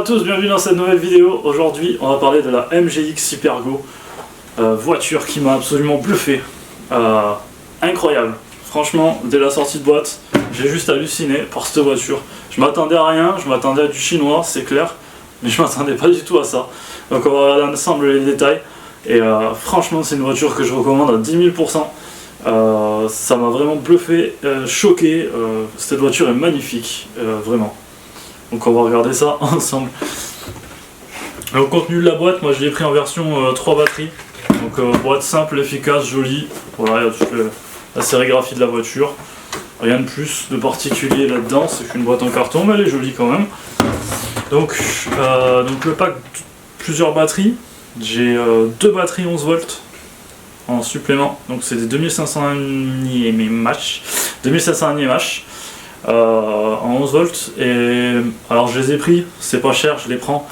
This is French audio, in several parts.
tous, bienvenue dans cette nouvelle vidéo. Aujourd'hui, on va parler de la MGX Supergo, voiture qui m'a absolument bluffé. Incroyable. Franchement, dès la sortie de boîte, j'ai juste halluciné par cette voiture. Je m'attendais à rien, je m'attendais à du chinois, c'est clair, mais je m'attendais pas du tout à ça. Donc on va regarder ensemble les détails. Et franchement, c'est une voiture que je recommande à 10 000%. Ça m'a vraiment bluffé, choqué. Cette voiture est magnifique, vraiment. Donc on va regarder ça ensemble. Le contenu de la boîte, moi je l'ai pris en version 3 batteries. Donc boîte simple, efficace, jolie. Voilà, il y a toute la sérigraphie de la voiture. Rien de plus de particulier là-dedans, c'est qu'une boîte en carton, mais elle est jolie quand même. Donc le pack, plusieurs batteries. J'ai 2 batteries 11 volts en supplément. Donc c'est des 2500 mAh. 2500 mAh. En 11 volts, et alors je les ai pris, c'est pas cher, je les prends.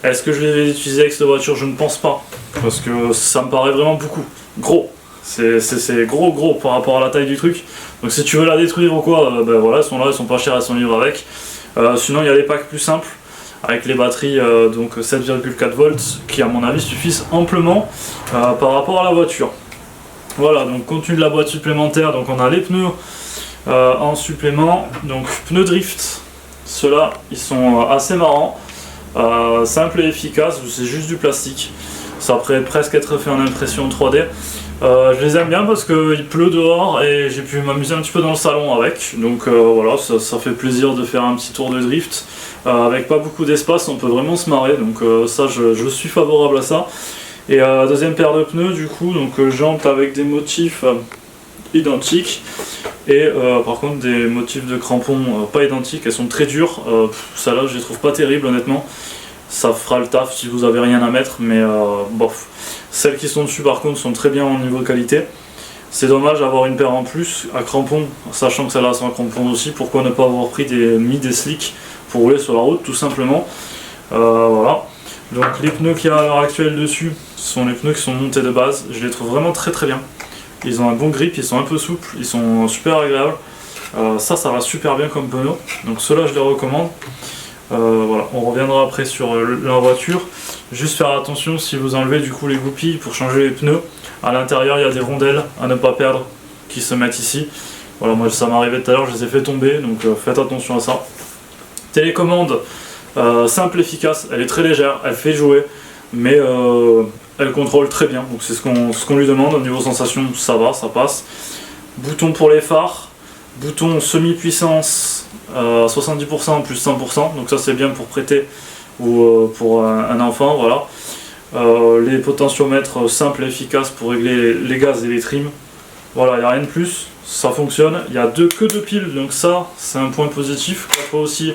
Est-ce que je les vais utiliser avec cette voiture? Je ne pense pas, parce que ça me paraît vraiment beaucoup gros. C'est gros par rapport à la taille du truc. Donc si tu veux la détruire ou quoi, ben voilà, elles sont là, elles sont pas chères, elles sont libres avec. Sinon il y a les packs plus simples avec les batteries donc 7,4 volts qui à mon avis suffisent amplement par rapport à la voiture. Voilà, donc contenu de la boîte supplémentaire, donc on a les pneus en supplément, donc pneus drift, ceux-là ils sont assez marrants, simples et efficaces, c'est juste du plastique, ça pourrait presque être fait en impression 3D. Je les aime bien parce qu'il pleut dehors et j'ai pu m'amuser un petit peu dans le salon avec, donc voilà, ça fait plaisir de faire un petit tour de drift, avec pas beaucoup d'espace, on peut vraiment se marrer, donc ça je suis favorable à ça. Et deuxième paire de pneus du coup, donc jantes avec des motifs identiques. Et par contre des motifs de crampons pas identiques, elles sont très dures, celles-là je les trouve pas terribles honnêtement, ça fera le taf si vous avez rien à mettre, mais bof. Celles qui sont dessus par contre sont très bien au niveau qualité. C'est dommage d'avoir une paire en plus à crampons, sachant que celle-là sont à crampons aussi, pourquoi ne pas avoir pris mis des slicks pour rouler sur la route tout simplement. Voilà. Donc les pneus qu'il y a à l'heure actuelle dessus sont les pneus qui sont montés de base, je les trouve vraiment très bien. Ils ont un bon grip, ils sont un peu souples, ils sont super agréables. Ça va super bien comme pneus. Donc ceux-là, je les recommande. Voilà, on reviendra après sur la voiture. Juste faire attention si vous enlevez du coup les goupilles pour changer les pneus. À l'intérieur, il y a des rondelles à ne pas perdre qui se mettent ici. Voilà, moi ça m'est arrivé tout à l'heure, je les ai fait tomber, donc faites attention à ça. Télécommande simple, efficace, elle est très légère, elle fait jouer, mais elle contrôle très bien, donc c'est ce qu'on lui demande. Au niveau sensation, ça va, ça passe. Bouton pour les phares, bouton semi-puissance 70% plus 100%, donc ça c'est bien pour prêter ou pour un enfant, voilà. Les potentiomètres simples et efficaces pour régler les gaz et les trims. Voilà, il n'y a rien de plus, ça fonctionne. Il n'y a que 2 piles, donc ça c'est un point positif. Il faut aussi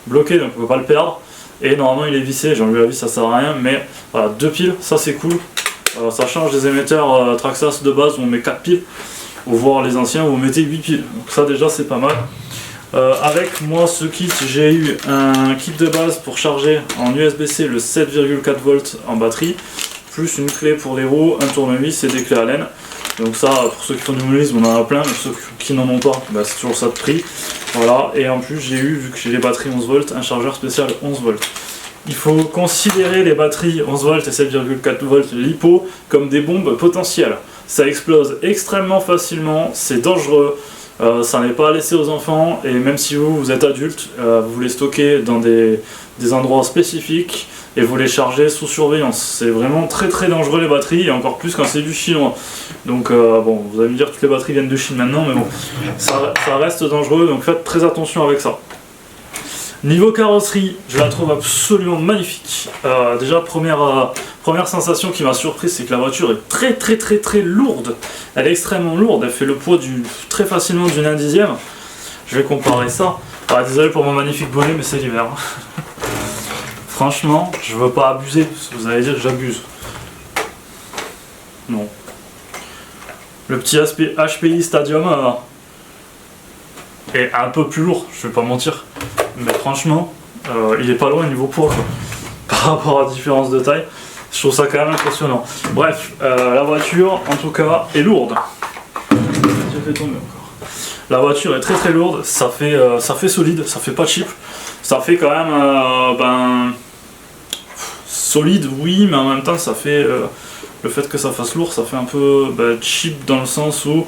bloquer, donc on ne peut pas le perdre. Et normalement il est vissé, j'ai enlevé la vis, ça sert à rien, mais voilà, 2 piles, ça c'est cool. Ça change des émetteurs Traxxas de base où on met 4 piles, ou voir les anciens où on mettait 8 piles. Donc ça déjà c'est pas mal. Avec moi ce kit, j'ai eu un kit de base pour charger en USB-C le 7,4 volts en batterie, plus une clé pour les roues, un tournevis et des clés Allen. Donc ça, pour ceux qui font du mobilisme, on en a plein, mais ceux qui n'en ont pas, bah, c'est toujours ça de prix. Voilà, et en plus j'ai eu, vu que j'ai les batteries 11 volts, un chargeur spécial 11 volts. Il faut considérer les batteries 11 volts et 7,4 volts LiPo comme des bombes potentielles. Ça explose extrêmement facilement, c'est dangereux, ça n'est pas à laisser aux enfants, et même si vous êtes adulte, vous les stockez dans des endroits spécifiques et vous les chargez sous surveillance. C'est vraiment très dangereux les batteries, et encore plus quand c'est du chinois. Donc bon, vous allez me dire que toutes les batteries viennent de Chine maintenant, mais bon, ça reste dangereux, donc faites très attention avec ça. Niveau carrosserie, je la trouve absolument magnifique. Déjà première sensation qui m'a surpris, c'est que la voiture est très lourde. Elle est extrêmement lourde, elle fait le poids très facilement d'une 1/10. Je vais comparer ça. Désolé pour mon magnifique bonnet, mais c'est l'hiver. Franchement, je veux pas abuser, parce que vous allez dire que j'abuse. Non. Le petit HPI Stadium est un peu plus lourd, je vais pas mentir. Mais franchement, il est pas loin niveau poids quoi. Par rapport à la différence de taille. Je trouve ça quand même impressionnant. Bref, la voiture en tout cas est lourde. J'ai fait tomber encore. La voiture est très lourde, ça fait solide, ça fait pas cheap. Ça fait quand même solide, oui, mais en même temps ça fait le fait que ça fasse lourd, ça fait un peu cheap dans le sens où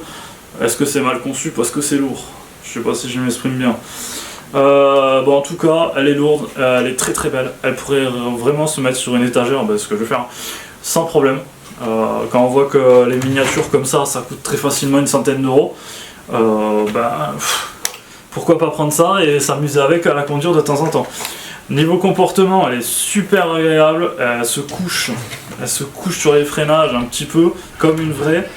est-ce que c'est mal conçu parce que c'est lourd. Je sais pas si je m'exprime bien. Bon, en tout cas, elle est lourde, elle est très très belle. Elle pourrait vraiment se mettre sur une étagère, ce que je vais faire sans problème. Quand on voit que les miniatures comme ça coûte très facilement une centaine d'euros, pourquoi pas prendre ça et s'amuser avec à la conduire de temps en temps. Niveau comportement, elle est super agréable, elle se couche sur les freinages un petit peu comme une vraie.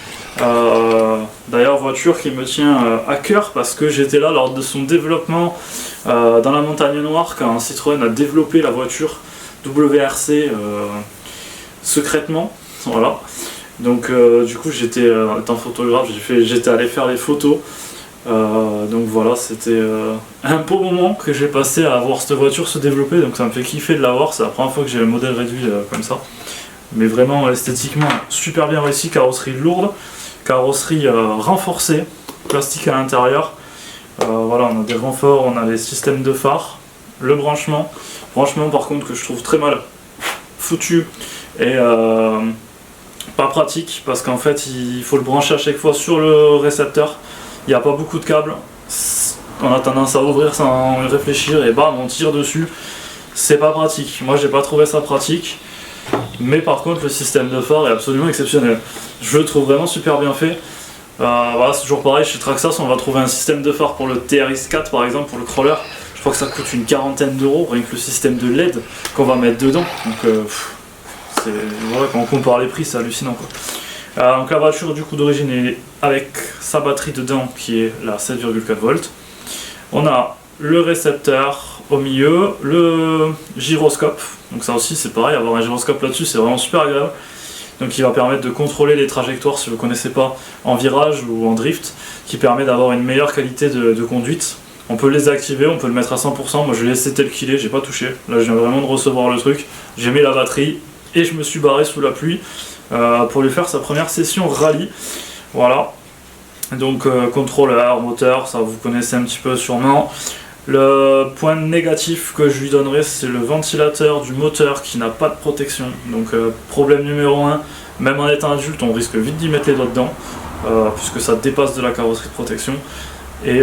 D'ailleurs, voiture qui me tient à cœur parce que j'étais là lors de son développement dans la Montagne Noire quand Citroën a développé la voiture WRC secrètement. Voilà. Donc du coup j'étais étant photographe, j'étais allé faire les photos. Donc voilà, c'était un beau moment que j'ai passé à voir cette voiture se développer, donc ça me fait kiffer de la voir. C'est la première fois que j'ai le modèle réduit comme ça. Mais vraiment esthétiquement super bien réussi, carrosserie lourde, carrosserie renforcée, plastique à l'intérieur. Voilà, on a des renforts, on a les systèmes de phare, le branchement par contre que je trouve très mal foutu et pas pratique parce qu'en fait il faut le brancher à chaque fois sur le récepteur. Il n'y a pas beaucoup de câbles, on a tendance à ouvrir sans réfléchir et bam on tire dessus. C'est pas pratique, moi j'ai pas trouvé ça pratique. Mais par contre le système de phare est absolument exceptionnel. Je le trouve vraiment super bien fait. Voilà, c'est toujours pareil, chez Traxxas on va trouver un système de phare pour le TRX4 par exemple, pour le crawler. Je crois que ça coûte une quarantaine d'euros, rien que le système de LED qu'on va mettre dedans. Donc voilà, quand on compare les prix c'est hallucinant quoi. Donc la voiture du coup d'origine est avec sa batterie dedans qui est la 7,4 volts. On a le récepteur au milieu, le gyroscope, donc ça aussi c'est pareil, avoir un gyroscope là-dessus c'est vraiment super agréable. Donc il va permettre de contrôler les trajectoires si vous ne connaissez pas en virage ou en drift, qui permet d'avoir une meilleure qualité de conduite. On peut les activer, on peut le mettre à 100%, moi je l'ai laissé tel qu'il est, j'ai pas touché. Là je viens vraiment de recevoir le truc, j'ai mis la batterie et je me suis barré sous la pluie pour lui faire sa première session rallye. Voilà, donc contrôleur, moteur, ça vous connaissez un petit peu sûrement. Le point négatif que je lui donnerais c'est le ventilateur du moteur qui n'a pas de protection. Donc problème numéro 1, même en étant adulte on risque vite d'y mettre les doigts dedans puisque ça dépasse de la carrosserie de protection. Et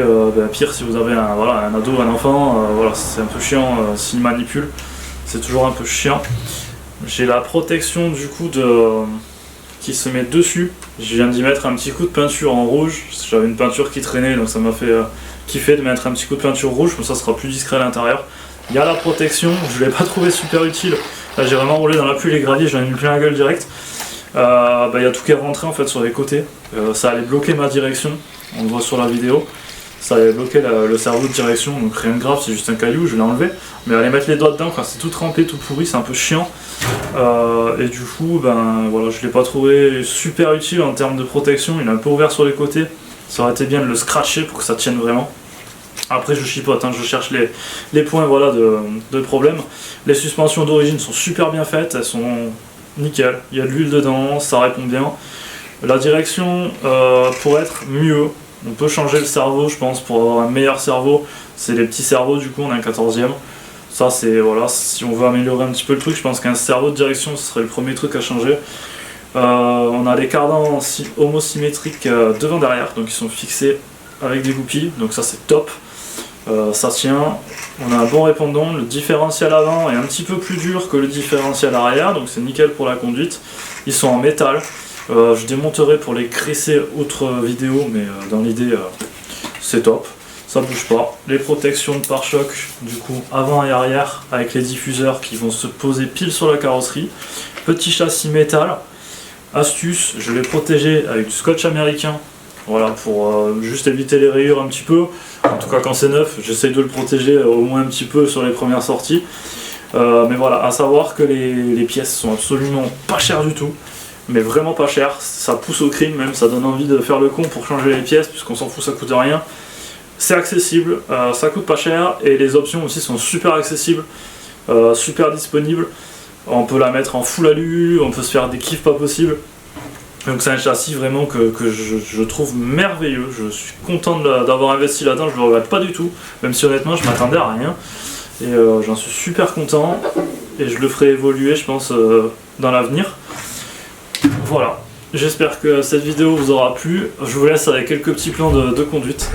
pire si vous avez un ado, un enfant, voilà, c'est un peu chiant s'il manipule, c'est toujours un peu chiant. J'ai la protection du coup qui se met dessus. Je viens d'y mettre un petit coup de peinture en rouge. J'avais une peinture qui traînait donc ça m'a fait kiffer de mettre un petit coup de peinture rouge, comme ça sera plus discret à l'intérieur. Il y a la protection, je ne l'ai pas trouvé super utile. Là j'ai vraiment roulé dans la pluie, les graviers, j'en ai mis plein la gueule direct. Il y a tout qui est rentré en fait sur les côtés. Ça allait bloquer ma direction, on le voit sur la vidéo. Ça allait bloquer le cerveau de direction, donc rien de grave, c'est juste un caillou, je l'ai enlevé. Mais aller mettre les doigts dedans quand c'est tout trempé, tout pourri, c'est un peu chiant. Et du coup, voilà, je l'ai pas trouvé super utile en termes de protection, il est un peu ouvert sur les côtés. Ça aurait été bien de le scratcher pour que ça tienne vraiment. Après je chipote, je cherche les points voilà, de problème. Les suspensions d'origine sont super bien faites, elles sont nickel, il y a de l'huile dedans, ça répond bien. La direction pour être mieux. On peut changer le cerveau, je pense, pour avoir un meilleur cerveau. C'est les petits cerveaux, du coup, on a un 14e. Ça, c'est, voilà, si on veut améliorer un petit peu le truc, je pense qu'un cerveau de direction, ce serait le premier truc à changer. On a les cardans homosymétriques devant-derrière, donc ils sont fixés avec des goupilles, donc ça c'est top. Ça tient. On a un bon répondant, le différentiel avant est un petit peu plus dur que le différentiel arrière, donc c'est nickel pour la conduite. Ils sont en métal. Je démonterai pour les graisser autre vidéo, mais dans l'idée c'est top, ça bouge pas. Les protections de pare-choc du coup avant et arrière avec les diffuseurs qui vont se poser pile sur la carrosserie. Petit châssis métal, astuce, je l'ai protégé avec du scotch américain, voilà, pour juste éviter les rayures un petit peu. En tout cas quand c'est neuf, j'essaye de le protéger au moins un petit peu sur les premières sorties. Mais voilà, à savoir que les pièces sont absolument pas chères du tout. Mais vraiment pas cher, ça pousse au crime même, ça donne envie de faire le con pour changer les pièces puisqu'on s'en fout, ça coûte rien. C'est accessible, ça coûte pas cher et les options aussi sont super accessibles, super disponibles. On peut la mettre en full alu, on peut se faire des kiffs pas possibles. Donc c'est un châssis vraiment que je trouve merveilleux, je suis content d'avoir investi là-dedans, je le regrette pas du tout, même si honnêtement je m'attendais à rien. Et j'en suis super content. et je le ferai évoluer je pense dans l'avenir. Voilà, j'espère que cette vidéo vous aura plu. Je vous laisse avec quelques petits plans de conduite.